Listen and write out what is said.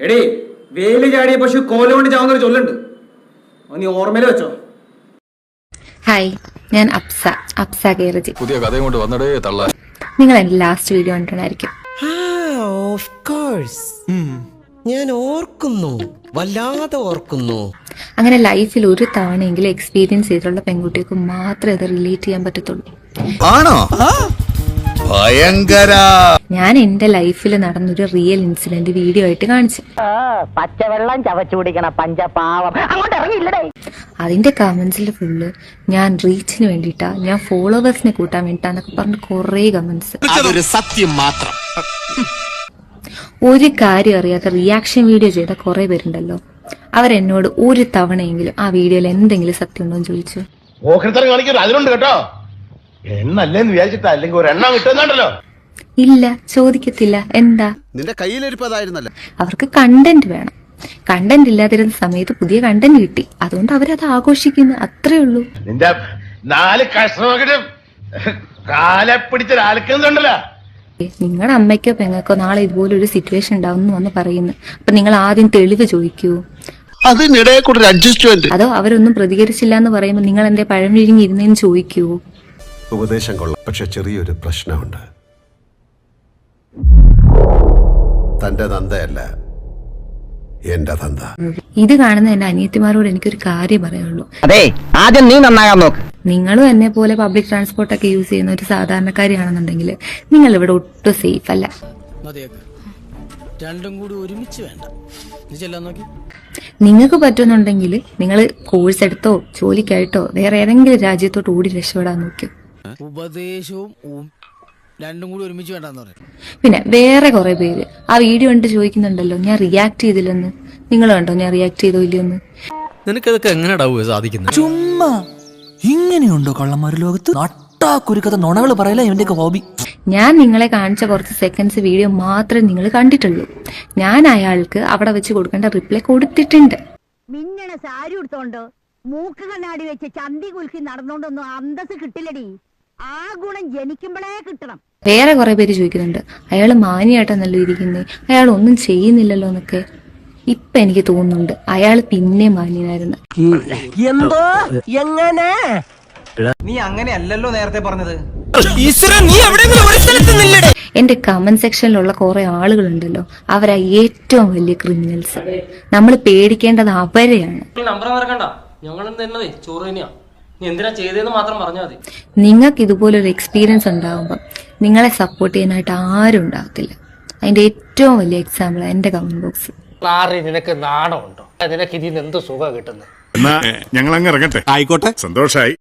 എടേ വേലി ചാടിയ പശു കോലുകൊണ്ട് ചാവുന്നൊരു ചൊല്ലുണ്ട്, നീ ഓർമ്മയിൽ വെച്ചോ. ഹായ്, ഞാൻ അപ്സ കേരജി. പുതിയ കഥയും കൊണ്ട് വന്നടേ തള്ള. നിങ്ങൾ എന്റെ ലാസ്റ്റ് വീഡിയോ കണ്ടിട്ടുണ്ടായിരിക്കും. ഞാൻ ഓർക്കുന്നു, വല്ലാതെ ഓർക്കുന്നു. അങ്ങനെ ലൈഫിൽ ഒരു തവണയെങ്കിലും എക്സ്പീരിയൻസ് ചെയ്തിട്ടുള്ള പെൺകുട്ടികൾക്ക് മാത്രമേ അത് റിലേറ്റ് ചെയ്യാൻ പറ്റത്തുള്ളൂ. ആണോ? ഭയങ്കര. ഞാൻ എന്റെ ലൈഫിൽ നടന്നൊരു റിയൽ ഇൻസിഡന്റ് വീഡിയോ ആയിട്ട് കാണിച്ചു. പച്ചവെള്ളം ചവച്ചു കുടിക്കണ പഞ്ചപാവം അങ്ങോട്ട് ഇറങ്ങിയില്ലടേ. അതിന്റെ കമന്റ്സിൽ ഫുള്ള് ഞാൻ റീച്ചിന് വേണ്ടിയിട്ടാ, ഞാൻ ഫോളോവേഴ്സിനെ കൂട്ടാൻ വേണ്ടിട്ടാന്നൊക്കെ പറഞ്ഞ് കുറേ കമന്റ്സ്. അതൊരു സത്യം മാത്രം. ഒരു കാര്യം അറിയാത്ത റിയാക്ഷൻ വീഡിയോ ചെയ്ത കുറെ പേരുണ്ടല്ലോ, അവരെന്നോട് ഒരു തവണയെങ്കിലും ആ വീഡിയോയിൽ എന്തെങ്കിലും സത്യം ഉണ്ടോ എന്ന് ചോദിച്ചു. അതിലുണ്ട് കേട്ടോ, എണ്ണല്ലേന്ന് വിചാരിച്ചിട്ടാ, അല്ലെങ്കിൽ ഒരു എണ്ണം കിട്ടുന്നുണ്ടല്ലോ. ഇല്ല, ചോദിക്കത്തില്ല. എന്താ? നിന്റെ കയ്യിലിരിപ്പതായിരുന്നല്ലോ. അവർക്ക് കണ്ടന്റ് വേണം. കണ്ടന്റ് ഇല്ലാതിരുന്ന സമയത്ത് പുതിയ കണ്ടന്റ് കിട്ടി, അതുകൊണ്ട് അവരത് ആഘോഷിക്കുന്നു, അത്രേ ഉള്ളൂ. നിന്റെ 4 കഷ്ണമൊക്കെ കാലെ പിടിച്ചൊരാൾക്കുന്നുണ്ടല്ലോ. നിങ്ങളുടെ അമ്മയ്ക്കോ പെങ്ങൾക്കോ നാളെ ഇതുപോലെ ഒരു സിറ്റുവേഷൻ ഉണ്ടാവും വന്ന് പറയുന്നു, അപ്പൊ നിങ്ങൾ ആദ്യം തെളിവ് ചോദിക്കൂ. അതിനിടെ കൂടെ അഡ്ജസ്റ്റ്മെന്റ്. അതോ അവരൊന്നും പ്രതികരിച്ചില്ല എന്ന് പറയുമ്പോൾ നിങ്ങൾ എന്റെ പഴം വിഴുങ്ങിയിരുന്നേന്ന് ചോദിക്കൂ. ഉപദേശം കൊള്ളാം, പക്ഷെ ചെറിയൊരു പ്രശ്നമുണ്ട്. തന്റെ തന്തയല്ല എന്റെ തന്ത. ഇത് കാണുന്ന എന്റെ അനിയത്തിമാരോട് എനിക്കൊരു കാര്യം പറയാനുള്ളൂ. അതെ, ആദ്യം നീ നന്നാകാൻ നോക്ക്. നിങ്ങളും എന്നെ പോലെ പബ്ലിക് ട്രാൻസ്പോർട്ടൊക്കെ യൂസ് ചെയ്യുന്ന ഒരു സാധാരണക്കാരിയാണെന്നുണ്ടെങ്കിൽ നിങ്ങൾ ഇവിടെ ഒട്ടും സേഫ് അല്ല. രണ്ടും കൂടി ഒരുമിച്ച് വേണ്ട. നിങ്ങൾക്ക് പറ്റുന്നുണ്ടെങ്കിൽ നിങ്ങൾ കോഴ്സ് എടുത്തോ ജോലിക്കായിട്ടോ വേറെ ഏതെങ്കിലും രാജ്യത്തോട്ട് ഓടി രക്ഷപ്പെടാൻ നോക്കും. ഉപദേശവും രണ്ടും കൂടി ഒരുമിച്ച് വേണ്ടെന്ന് പറയും. പിന്നെ വേറെ കുറെ പേര് ആ വീഡിയോ കണ്ട് ചോദിക്കുന്നുണ്ടല്ലോ, ഞാൻ റിയാക്ട് ചെയ്തില്ലെന്ന്. നിങ്ങൾ കണ്ടോ ഞാൻ റിയാക്ട് ചെയ്തോ ഇല്ലെന്ന്? നിനക്കതൊക്കെ എങ്ങനെയാ സാധിക്കുന്നത്? ചുമ്മാ ഇങ്ങനെയുണ്ടോ കള്ളന്മാര് ലോകത്ത്? നട്ടാക്കുരുക്കഥ നുണകൾ പറയല ഇവന്റെയൊക്കെ ഹോബി. ഞാൻ നിങ്ങളെ കാണിച്ച കുറച്ച് സെക്കൻഡ്സ് വീഡിയോ മാത്രമേ നിങ്ങൾ കണ്ടിട്ടുള്ളൂ. ഞാൻ അയാൾക്ക് അവിടെ വെച്ച് കൊടുക്കേണ്ട റിപ്ലൈ കൊടുത്തിട്ടുണ്ട്. മിന്നണ സാരി എടുത്തോണ്ട് മൂക്ക് കണ്ണാടി വെച്ച് ചന്തി കുലുക്കി നടന്നോണ്ടൊന്നും അന്തസ് കിട്ടില്ലടി. ആ ഗുണം ജനിക്കുമ്പോഴേ കിട്ടണം. വേറെ കുറെ പേര് ചോദിക്കുന്നുണ്ട്, അയാള് മാന്യായിട്ടാണല്ലോ ഇരിക്കുന്നേ, അയാൾ ഒന്നും ചെയ്യുന്നില്ലല്ലോ എന്നൊക്കെ. ഇപ്പൊ എനിക്ക് തോന്നുന്നുണ്ട് അയാൾ പിന്നെ മാന്യനായിരുന്നു. എന്തോ എങ്ങനെ? നീ അങ്ങനെയല്ലല്ലോ നേരത്തെ പറഞ്ഞത്. എന്റെ കമന്റ് സെക്ഷനിലുള്ള കുറെ ആളുകളുണ്ടല്ലോ, അവരാ ഏറ്റവും വലിയ ക്രിമിനൽസ്. നമ്മൾ പേടിക്കേണ്ടത് അവരെയാണ്. നിങ്ങൾക്ക് ഇതുപോലൊരു എക്സ്പീരിയൻസ് ഉണ്ടാകുമ്പോൾ നിങ്ങളെ സപ്പോർട്ട് ചെയ്യാനായിട്ട് ആരും ഉണ്ടാകത്തില്ല. അതിന്റെ ഏറ്റവും വലിയ എക്സാമ്പിൾ എന്റെ കമന്റ് ബോക്സ്. നിനക്ക് നാണമുണ്ടോ? നിനക്ക് ഇതിന് എന്ത് സുഖം കിട്ടുന്നത്? ഞങ്ങൾ അങ്ങ് ഇറങ്ങട്ടെ. ആയിക്കോട്ടെ, സന്തോഷായി.